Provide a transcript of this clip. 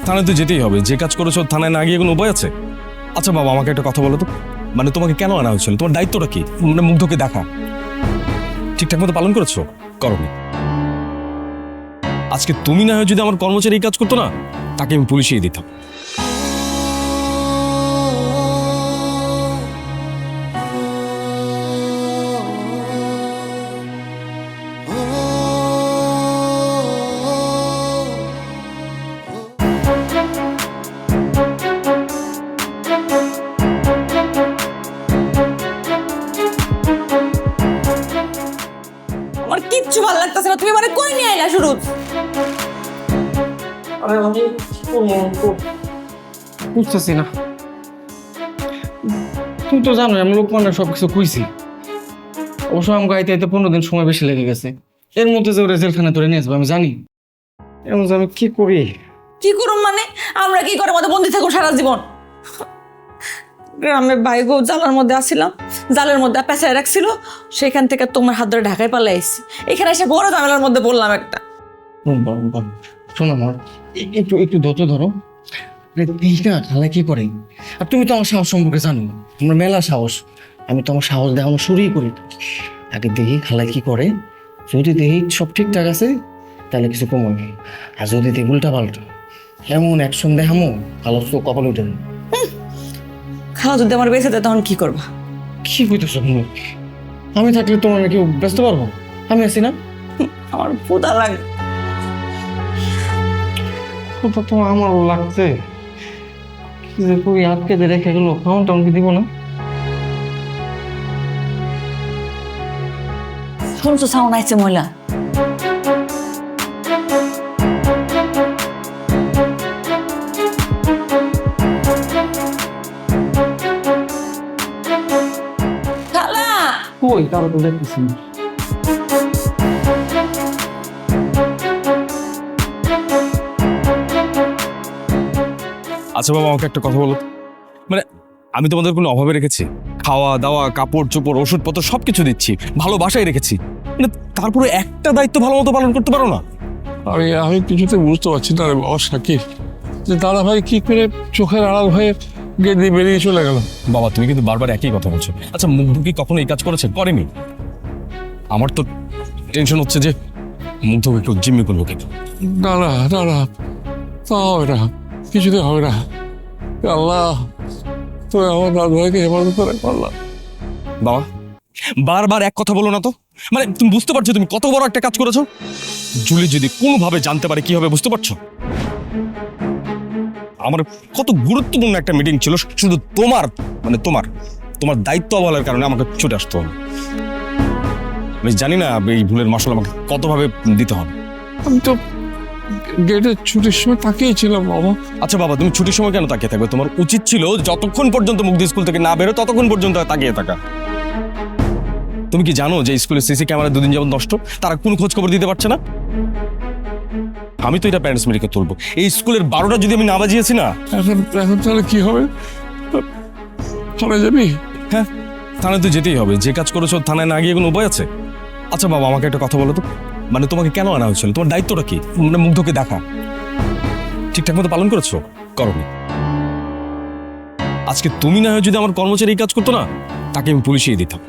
থানায় তো যেতেই হবে, যে কাজ করেছো থানায় না গিয়ে কোনো উপায় আছে? আচ্ছা বাবা, আমাকে একটা কথা বলো তো, মানে তোমাকে কেন আনা হয়েছিল? তোমার দায়িত্বটা কি? মানে মুগ্ধকে দেখা ঠিকঠাক মতো পালন করেছো? করোনি। আজকে তুমি না হয় যদি আমার কর্মচারী এই কাজ করতো না, তাকে আমি পুলিশে দিতাম। আমার কিচ্ছু ভালো লাগতেছে না, তুমি মানে কই নিয়ে আইলা শুরু? আরে আমি বুঝতেছি না। তুমি তো জানো আমি লোকমানের সবকিছু কইছি। অবশ্য আমি গাইতে আইতে 15 দিন সময় বেশি লেগে গেছে। এর মধ্যে যে ওরা জেলখানে ধরে নিয়ে আসবে আমি জানি। এর মধ্যে আমি কি করি? কি করুম মানে? আমরা কি করে মধ্যে বন্দি থাকবো সারা জীবন? গ্রামে ভাইগো জালের মধ্যে আসছিলাম, জালের মধ্যে পেঁচায় রাখছিল, সেখান থেকে তোমার হাত ধরে ঢাকায় পালাই আইছি। এখানে এসে বড় ঝামেলার মধ্যে বললাম একটা। শোনো আমার একটু একটু ধৈর্য ধরো। এইটা খালা কি করে? আর তুমি তো আমার সাহস সম্পর্কে জানো, আমার মেলা সাহস। আমি তো আমার সাহস দেখানো শুরুই করি। আগে দেখি খালা কি করে। যদি দেখি সব ঠিকঠাক আছে তাহলে কিছু কমে নেই। আর যদি দেখি উল্টা পাল্টা এমন অ্যাকশন দেখামো, খালা তো কপাল উঠে যাবে। খাওয়া যদি আমার বেঁচে দেয় তখন কি করবা? কি কইতেছ তুমি? আমি থাকলে তোমার কেউ ব্যস্ত পারবো? আমি আছি না? আমার ক্ষুধা লাগে। তো আমারও লাগছে। কি যে কই আটকে দিয়ে রেখে গেলো, খাওয়ান টাউন কি দিব না? শুনছো সাউন্ড আইছে মহিলা? খালা কই কারো তো দেখতেছি না। আচ্ছা বাবা, আমাকে একটা কথা বলো তো। মানে আমি তোমাদের কোনো অভাবে রেখেছি? খাওয়া দাওয়া, কাপড় চোপড়, ওষুধপত্র সবকিছু দিচ্ছি, ভালোবাসাই রেখেছি, মানে তারপরে একটা দায়িত্ব ভালো মতো পালন করতে পারো না? আমি আমি কিছুতে বুঝতে পারছি না রে বাবা শাকির, যে দাদা ভাই কি করে চোখের আড়াল হয়ে গেট দিয়ে বেরিয়ে চলে গেল। বাবা তুমি কিন্তু বারবার একই কথা বলছো। আচ্ছা মুগ্ধ কি কখনো এই কাজ করেছে? করেনি। আমার তো টেনশন হচ্ছে যে মুগ্ধকে একটু জিম্মি করবো কিন্তু। না না না না, তা হবে না, কিছুতে হবে না। আল্লাহ, তো আমার দাদু ভাইকে হেফাজত করে পারলাম। বাবা বারবার এক কথা বলো না তো। মানে তুমি বুঝতে পারছো তুমি কত বড় একটা কাজ করেছো? জুলি যদি কোনোভাবে জানতে পারে কি হবে বুঝতে পারছো? আমার কত গুরুত্বপূর্ণ একটা মিটিং ছিল, শুধু তোমার মানে তোমার তোমার দায়িত্ব অবহেলার কারণে আমাকে ছুটে আসতে হবে। আমি জানি না এই ভুলের মাসুল আমাকে কতভাবে দিতে হবে। আমি তো গেটের ছুটির সময় তাকিয়েছিলাম বাবা। আচ্ছা বাবা, তুমি ছুটির সময় কেন তাকিয়ে থাকবে? তোমার উচিত ছিল যতক্ষণ পর্যন্ত মুগ্ধ স্কুল থেকে না বেরো ততক্ষণ পর্যন্ত তাকিয়ে থাকা। তুমি কি জানো যে স্কুলের সিসি ক্যামেরা 2 দিন যাবত নষ্ট, তারা কোনো খোঁজ খবর দিতে পারছে না? আমি তো এটা প্যারেন্টস মিটিংয়ে তুলবো। এই স্কুলের 12টা যদি আমি না বাজিয়েছি না। এখন এখন তাহলে কি হবে? থানায় যাবি? হ্যাঁ, থানায় তো যেতেই হবে, যে কাজ করেছো থানায় না গিয়ে কোনো উপায় আছে? আচ্ছা বাবা, আমাকে একটা কথা বলো তো, মানে তোমাকে কেন আনা হয়েছিল? তোমার দায়িত্বটা কি? মানে মুগ্ধকে দেখা ঠিকঠাক মতো পালন করেছো? করোনি। আজকে তুমি না হয় যদি আমার কর্মচারী এই কাজ করতো না, তাকে আমি পুলিশে দিতাম।